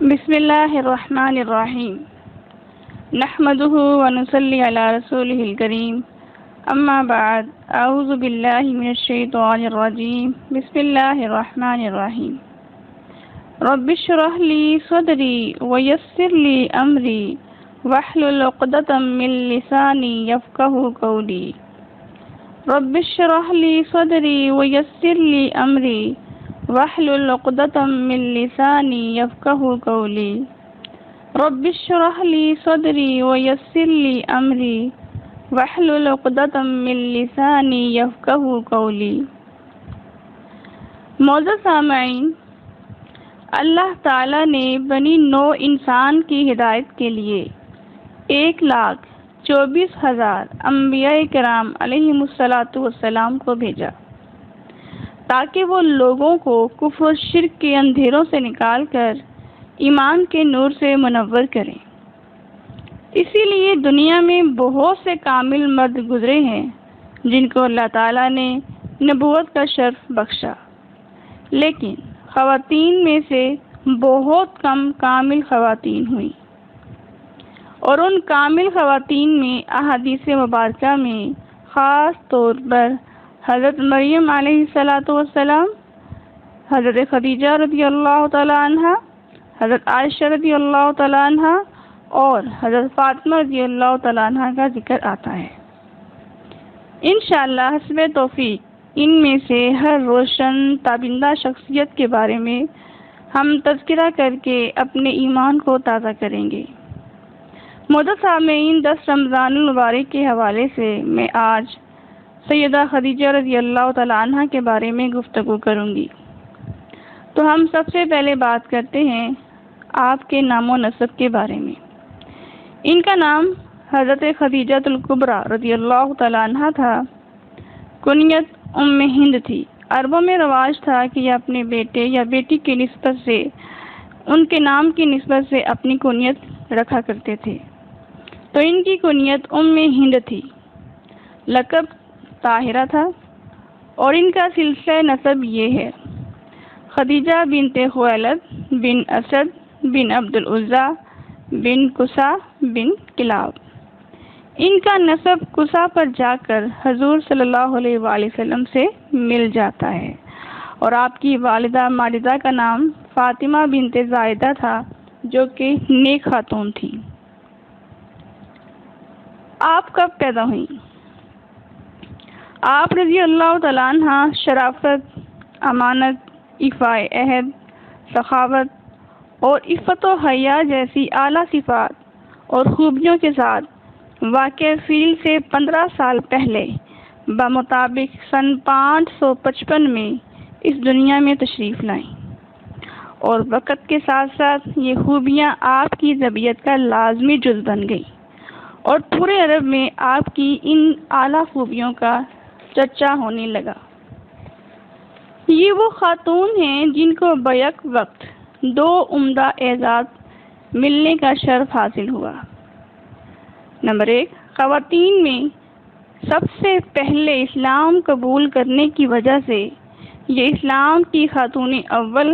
بسم اللہ الرحمن الرحیم نحمدہ ونصلی علی رسولہ الکریم اما بعد اعوذ باللہ من الشیطان الرجیم بسم اللہ الرحمن الرحیم رب اشرح لی صدری ویسر لی امری واحلل عقدۃ من لسانی یفقہوا قولی رب اشرح لی صدری ویسر لی امری واحلل عقدۃ من لسانی یفقہوا قولی رب اشرح لی صدری ویسر لی امری واحلل عقدۃ من لسانی یفقہوا قولی۔ معزز سامعین، اللہ تعالیٰ نے بنی نوع انسان کی ہدایت کے لیے 1,24,000 انبیاء کرام علیہم الصلاۃ والسلام کو بھیجا تاکہ وہ لوگوں کو کفر و شرک کے اندھیروں سے نکال کر ایمان کے نور سے منور کریں۔ اسی لیے دنیا میں بہت سے کامل مرد گزرے ہیں جن کو اللہ تعالیٰ نے نبوت کا شرف بخشا، لیکن خواتین میں سے بہت کم کامل خواتین ہوئیں، اور ان کامل خواتین میں احادیث مبارکہ میں خاص طور پر حضرت مریم علیہ السلام، حضرت خدیجہ رضی اللہ تعالیٰ عنہ، حضرت عائشہ رضی اللہ تعالیٰ عنہ اور حضرت فاطمہ رضی اللہ تعالیٰ عنہ کا ذکر آتا ہے۔ انشاءاللہ حسب توفیق ان میں سے ہر روشن تابندہ شخصیت کے بارے میں ہم تذکرہ کر کے اپنے ایمان کو تازہ کریں گے۔ معزز سامعین، 10 رمضان المبارک کے حوالے سے میں آج سیدہ خدیجہ رضی اللہ تعالیٰ عنہ کے بارے میں گفتگو کروں گی۔ تو ہم سب سے پہلے بات کرتے ہیں آپ کے نام و نسب کے بارے میں۔ ان کا نام حضرت خدیجہ الکبریٰ رضی اللہ تعالیٰ عنہ تھا۔ کنیت ام ہند تھی۔ عربوں میں رواج تھا کہ یہ اپنے بیٹے یا بیٹی کی نسبت سے، ان کے نام کی نسبت سے اپنی کنیت رکھا کرتے تھے، تو ان کی کنیت ام ہند تھی، لقب طاہرہ تھا، اور ان کا سلسلہ نسب یہ ہے: خدیجہ بنت خویلد بن اسد بن عبد العزیٰ بن قصا بن کلاب۔ ان کا نسب قصا پر جا کر حضور صلی اللہ علیہ وآلہ وسلم سے مل جاتا ہے، اور آپ کی والدہ ماجدہ کا نام فاطمہ بنت زائدہ تھا، جو کہ نیک خاتون تھی۔ آپ کب پیدا ہوئیں؟ آپ رضی اللہ تعالیٰ عنہ شرافت، امانت، ایفاء عہد، سخاوت اور عفت و حیا جیسی اعلیٰ صفات اور خوبیوں کے ساتھ واقع فیل سے 15 سال پہلے بمطابق سن 555 میں اس دنیا میں تشریف لائیں، اور وقت کے ساتھ ساتھ یہ خوبیاں آپ کی طبیعت کا لازمی جز بن گئیں، اور پورے عرب میں آپ کی ان اعلیٰ خوبیوں کا چرچا ہونے لگا۔ یہ وہ خاتون ہیں جن کو بیک وقت 2 عمدہ اعزاز ملنے کا شرف حاصل ہوا۔ نمبر 1، خواتین میں سب سے پہلے اسلام قبول کرنے کی وجہ سے یہ اسلام کی خاتون اول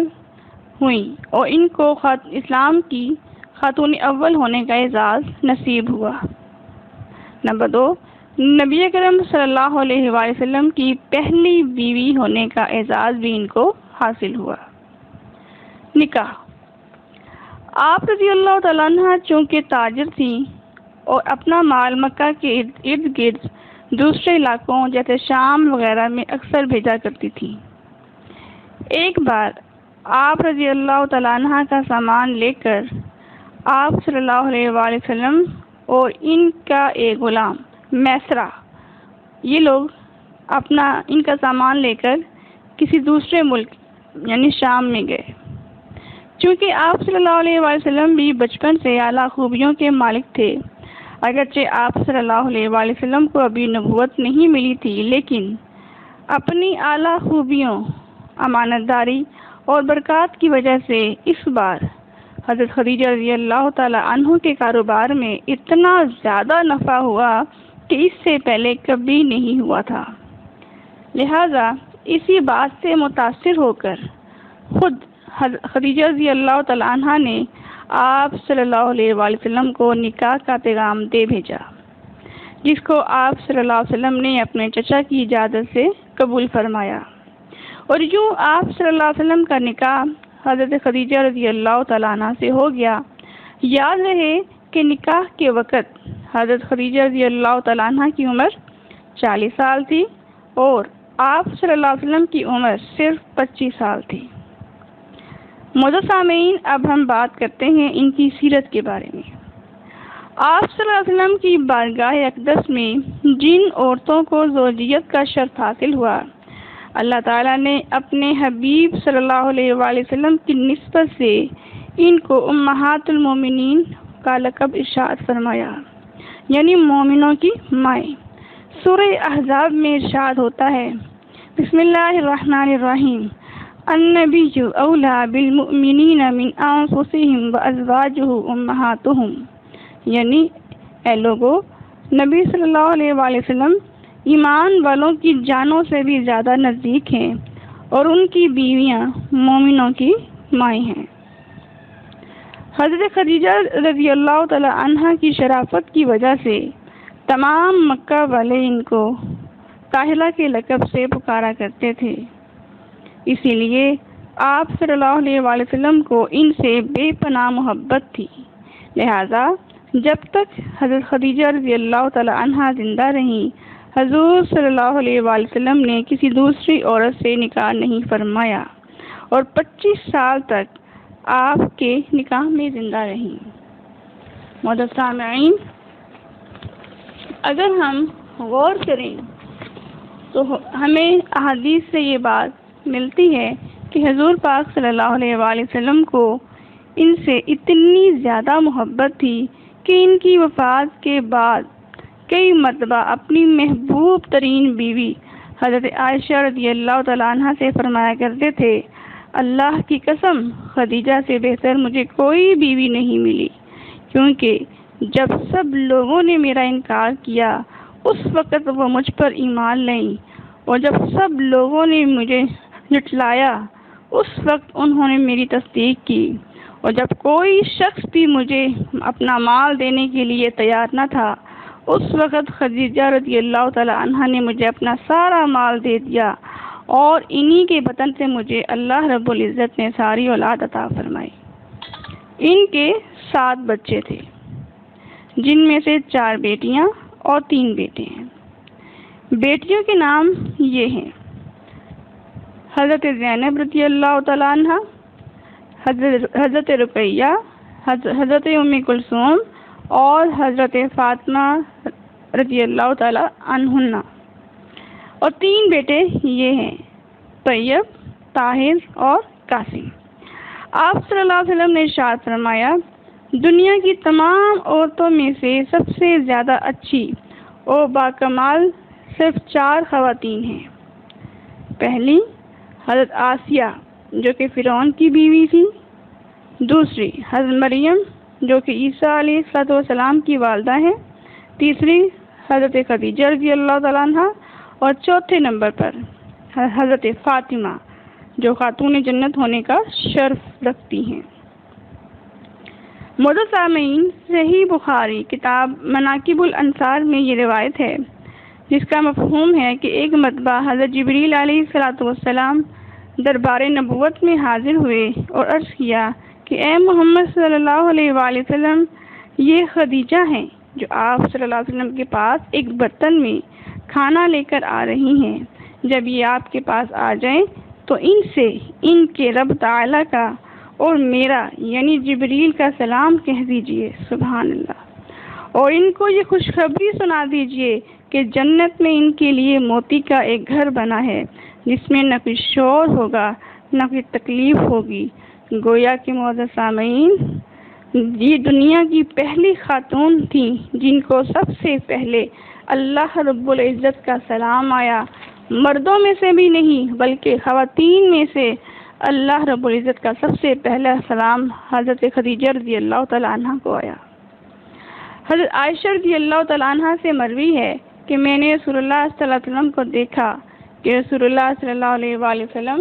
ہوئیں، اور ان کو اسلام کی خاتون اول ہونے کا اعزاز نصیب ہوا۔ نمبر 2، نبی کریم صلی اللہ علیہ وآلہ وسلم کی پہلی بیوی ہونے کا اعزاز بھی ان کو حاصل ہوا۔ نکاح۔ آپ رضی اللہ تعالیٰ عنہ چونکہ تاجر تھیں اور اپنا مال مکہ کے ارد گرد دوسرے علاقوں جیسے شام وغیرہ میں اکثر بھیجا کرتی تھیں۔ ایک بار آپ رضی اللہ تعالیٰ عنہ کا سامان لے کر آپ صلی اللہ علیہ وآلہ وسلم اور ان کا ایک غلام میسرہ، یہ لوگ ان کا سامان لے کر کسی دوسرے ملک یعنی شام میں گئے۔ چونکہ آپ صلی اللہ علیہ وآلہ وسلم بھی بچپن سے اعلیٰ خوبیوں کے مالک تھے، اگرچہ آپ صلی اللہ علیہ وآلہ وسلم کو ابھی نبوت نہیں ملی تھی، لیکن اپنی اعلیٰ خوبیوں، امانت داری اور برکات کی وجہ سے اس بار حضرت خدیجہ رضی اللہ تعالیٰ عنہ کے کاروبار میں اتنا زیادہ نفع ہوا کہ اس سے پہلے کبھی نہیں ہوا تھا۔ لہذا اسی بات سے متاثر ہو کر خود خدیجہ رضی اللہ تعالیٰ عنہ نے آپ صلی اللہ علیہ وآلہ وسلم کو نکاح کا پیغام دے بھیجا، جس کو آپ صلی اللہ علیہ وسلم نے اپنے چچا کی اجازت سے قبول فرمایا، اور یوں آپ صلی اللہ علیہ وسلم کا نکاح حضرت خدیجہ رضی اللہ تعالیٰ عنہ سے ہو گیا۔ یاد رہے کہ نکاح کے وقت حضرت خدیجہ رضی اللہ تعالیٰ عنہ کی عمر 40 سال تھی اور آپ صلی اللہ علیہ وسلم کی عمر صرف 25 سال تھی۔ معزز سامعین، اب ہم بات کرتے ہیں ان کی سیرت کے بارے میں۔ آپ صلی اللہ علیہ وسلم کی بارگاہ اقدس میں جن عورتوں کو زوجیت کا شرف حاصل ہوا، اللہ تعالیٰ نے اپنے حبیب صلی اللہ علیہ وآلہ وسلم کی نسبت سے ان کو امہات المومنین کا لقب ارشاد فرمایا، یعنی مومنوں کی مائیں۔ سورہ احزاب میں ارشاد ہوتا ہے، بسم اللہ الرحمن الرحیم، النبی اولیٰ بالمؤمنین من انفسہم وازواجہ امہاتہم، یعنی اے لوگو، نبی صلی اللہ علیہ وآلہ وسلم ایمان والوں کی جانوں سے بھی زیادہ نزدیک ہیں اور ان کی بیویاں مومنوں کی مائیں ہیں۔ حضرت خدیجہ رضی اللہ تعالی عنہ کی شرافت کی وجہ سے تمام مکہ والے ان کو طاہرہ کے لقب سے پکارا کرتے تھے، اسی لیے آپ صلی اللہ علیہ وآلہ وسلم کو ان سے بے پناہ محبت تھی، لہذا جب تک حضرت خدیجہ رضی اللہ تعالی عنہ زندہ رہیں، حضور صلی اللہ علیہ وآلہ وسلم نے کسی دوسری عورت سے نکاح نہیں فرمایا اور 25 سال تک آپ کے نکاح میں زندہ رہیں۔ معزز سامعین، اگر ہم غور کریں تو ہمیں احادیث سے یہ بات ملتی ہے کہ حضور پاک صلی اللہ علیہ وآلہ وسلم کو ان سے اتنی زیادہ محبت تھی کہ ان کی وفات کے بعد کئی مرتبہ اپنی محبوب ترین بیوی حضرت عائشہ رضی اللہ تعالیٰ عنہ سے فرمایا کرتے تھے، اللہ کی قسم خدیجہ سے بہتر مجھے کوئی بیوی نہیں ملی، کیونکہ جب سب لوگوں نے میرا انکار کیا اس وقت وہ مجھ پر ایمان لائیں، اور جب سب لوگوں نے مجھے جھٹلایا اس وقت انہوں نے میری تصدیق کی، اور جب کوئی شخص بھی مجھے اپنا مال دینے کے لیے تیار نہ تھا اس وقت خدیجہ رضی اللہ تعالی عنہ نے مجھے اپنا سارا مال دے دیا، اور انہی کے بطن سے مجھے اللہ رب العزت نے ساری اولاد عطا فرمائی۔ ان کے 7 بچے تھے، جن میں سے 4 بیٹیاں اور 3 بیٹے ہیں۔ بیٹیوں کے نام یہ ہیں: حضرت زینب رضی اللہ تعالیٰ عنہ، حضرت رقیہ، حضرت ام کلثوم اور حضرت فاطمہ رضی اللہ تعالیٰ عنہن، اور 3 بیٹے یہ ہیں: طیب، طاہر اور قاسم۔ آپ صلی اللہ علیہ وسلم نے ارشاد فرمایا، دنیا کی تمام عورتوں میں سے سب سے زیادہ اچھی اور باکمال صرف 4 خواتین ہیں۔ پہلی حضرت آسیہ جو کہ فرعون کی بیوی تھی، دوسری حضرت مریم جو کہ عیسیٰ علیہ السلام کی والدہ ہیں، تیسری حضرت خدیجہ رضی اللہ تعالیٰ عنہ، اور چوتھے نمبر پر حضرت فاطمہ جو خاتون جنت ہونے کا شرف رکھتی ہیں۔ معزز سامعین، صحیح بخاری کتاب مناقب الانصار میں یہ روایت ہے، جس کا مفہوم ہے کہ ایک مرتبہ حضرت جبریل علیہ السلام دربار نبوت میں حاضر ہوئے اور عرض کیا کہ اے محمد صلی اللہ علیہ وآلہ وسلم، یہ خدیجہ ہیں جو آپ صلی اللہ علیہ وسلم کے پاس ایک برتن میں کھانا لے کر آ رہی ہیں، جب یہ آپ کے پاس آ جائیں تو ان سے ان کے رب تعالیٰ کا اور میرا یعنی جبریل کا سلام کہہ دیجئے، سبحان اللہ، اور ان کو یہ خوشخبری سنا دیجئے کہ جنت میں ان کے لیے موتی کا ایک گھر بنا ہے، جس میں نہ کوئی شور ہوگا نہ کوئی تکلیف ہوگی۔ گویا کہ معزز سامعین، یہ دنیا کی پہلی خاتون تھیں جن کو سب سے پہلے اللہ رب العزت کا سلام آیا، مردوں میں سے بھی نہیں بلکہ خواتین میں سے اللہ رب العزت کا سب سے پہلا سلام حضرت خدیجہ رضی اللہ تعالیٰ عنہ کو آیا۔ حضرت عائشہ رضی اللہ تعالیٰ عنہ سے مروی ہے کہ میں نے رسول اللہ صلی اللہ علیہ وسلم کو دیکھا کہ رسول اللہ صلی اللہ علیہ وآلہ وسلم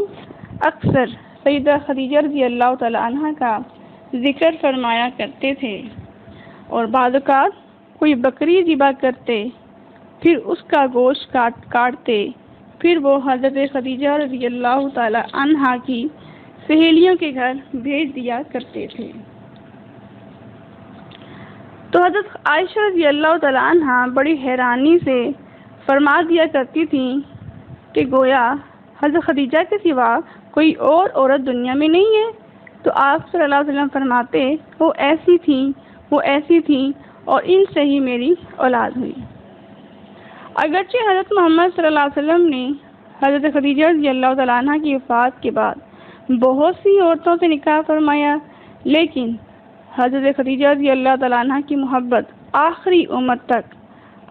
اکثر سیدہ خدیجہ رضی اللہ تعالی عنہ کا ذکر فرمایا کرتے تھے، اور بعض اوقات کوئی بکری ذبح کرتے، پھر اس کا گوشت کاٹتے، پھر وہ حضرت خدیجہ رضی اللہ تعالی عنہ کی سہیلیوں کے گھر بھیج دیا کرتے تھے۔ تو حضرت عائشہ رضی اللہ تعالی عنہ بڑی حیرانی سے فرما دیا کرتی تھیں کہ گویا حضرت خدیجہ کے سوا کوئی اور عورت دنیا میں نہیں ہے۔ تو آپ صلی اللہ علیہ وسلم فرماتے، وہ ایسی تھیں اور ان سے ہی میری اولاد ہوئی۔ اگرچہ حضرت محمد صلی اللہ علیہ وسلم نے حضرت خدیجہ رضی اللہ تعالیٰ عنہ کی وفات کے بعد بہت سی عورتوں سے نکاح فرمایا، لیکن حضرت خدیجہ رضی اللہ تعالیٰ عنہ کی محبت آخری عمر تک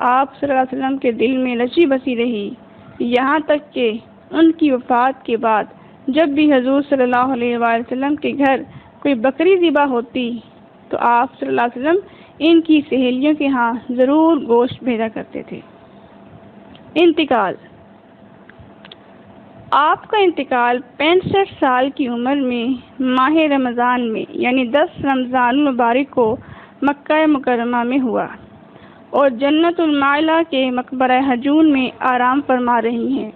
آپ صلی اللہ علیہ وسلم کے دل میں رچی بسی رہی، یہاں تک کہ ان کی وفات کے بعد جب بھی حضور صلی اللہ علیہ وآلہ وسلم کے گھر کوئی بکری ذبح ہوتی تو آپ صلی اللہ علیہ وسلم ان کی سہیلیوں کے ہاں ضرور گوشت بھیجا کرتے تھے۔ انتقال۔ آپ کا انتقال 65 سال کی عمر میں ماہ رمضان میں یعنی 10 رمضان المبارک کو مکہ مکرمہ میں ہوا، اور جنت المعلا کے مقبرہ ہجون میں آرام فرما رہی ہیں۔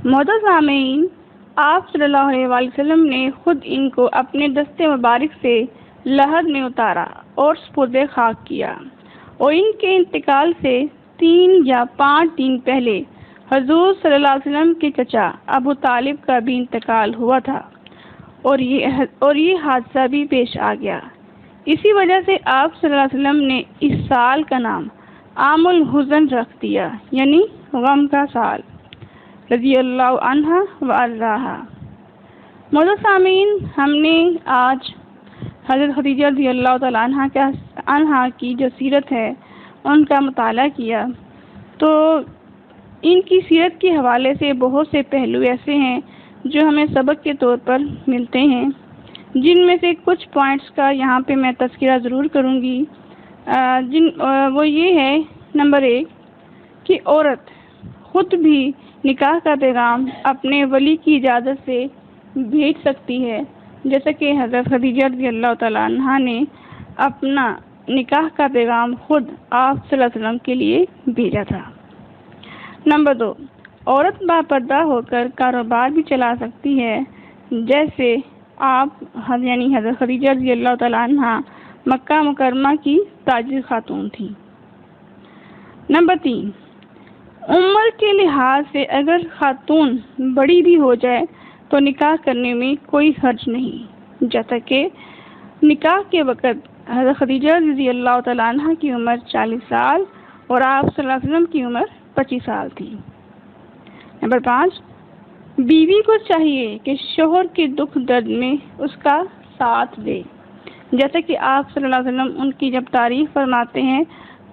معزز سامعین، آپ صلی اللہ علیہ وآلہ وسلم نے خود ان کو اپنے دست مبارک سے لحد میں اتارا اور سپرد خاک کیا، اور ان کے انتقال سے 3 یا 5 دن پہلے حضور صلی اللہ علیہ وسلم کے چچا ابو طالب کا بھی انتقال ہوا تھا، اور یہ حادثہ بھی پیش آ گیا۔ اسی وجہ سے آپ صلی اللہ علیہ وسلم نے اس سال کا نام عام الحزن رکھ دیا، یعنی غم کا سال، رضی اللہ عنہ وارضاہا۔ معزز سامعین، ہم نے آج حضرت خدیجہ رضی اللہ تعالیٰ عنہ کی جو سیرت ہے ان کا مطالعہ کیا، تو ان کی سیرت کے حوالے سے بہت سے پہلو ایسے ہیں جو ہمیں سبق کے طور پر ملتے ہیں، جن میں سے کچھ پوائنٹس کا یہاں پہ میں تذکرہ ضرور کروں گی۔ وہ یہ ہے، نمبر 1 کہ عورت خود بھی نکاح کا پیغام اپنے ولی کی اجازت سے بھیج سکتی ہے، جیسا کہ حضرت خدیجہ رضی اللہ تعالیٰ عنہ نے اپنا نکاح کا پیغام خود آپ صلی اللہ علیہ وسلم کے لیے بھیجا تھا۔ نمبر 2، عورت باپردہ ہو کر کاروبار بھی چلا سکتی ہے، جیسے آپ یعنی حضرت خدیجہ رضی اللہ تعالیٰ عنہ مکہ مکرمہ کی تاجر خاتون تھیں۔ نمبر 3، عمر کے لحاظ سے اگر خاتون بڑی بھی ہو جائے تو نکاح کرنے میں کوئی حرج نہیں، جیسا کہ نکاح کے وقت حضرت خدیجہ رضی اللہ تعالیٰ عنہ کی عمر 40 سال اور آپ صلی اللہ علیہ وسلم کی عمر 25 سال تھی۔ نمبر 5، بیوی کو چاہیے کہ شوہر کے دکھ درد میں اس کا ساتھ دے، جیسا کہ آپ صلی اللہ علیہ وسلم ان کی جب تعریف فرماتے ہیں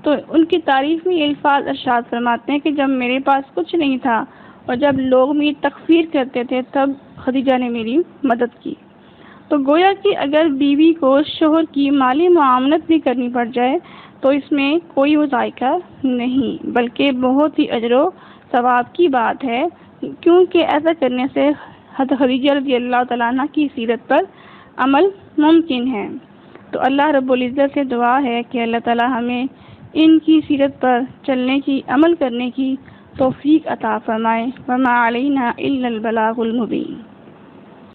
تو ان کی تعریف میں یہ الفاظ ارشاد فرماتے ہیں کہ جب میرے پاس کچھ نہیں تھا اور جب لوگ میری تکفیر کرتے تھے تب خدیجہ نے میری مدد کی۔ تو گویا کہ اگر بیوی کو شوہر کی مالی معاونت بھی کرنی پڑ جائے تو اس میں کوئی مذائقہ نہیں، بلکہ بہت ہی اجر و ثواب کی بات ہے، کیونکہ ایسا کرنے سے حضرت خدیجہ رضی اللہ تعالیٰ عنہ کی سیرت پر عمل ممکن ہے۔ تو اللہ رب العزت سے دعا ہے کہ اللہ تعالیٰ ہمیں ان کی سیرت پر چلنے کی، عمل کرنے کی توفیق عطا فرمائے۔ وما علینا الا البلاغ المبین۔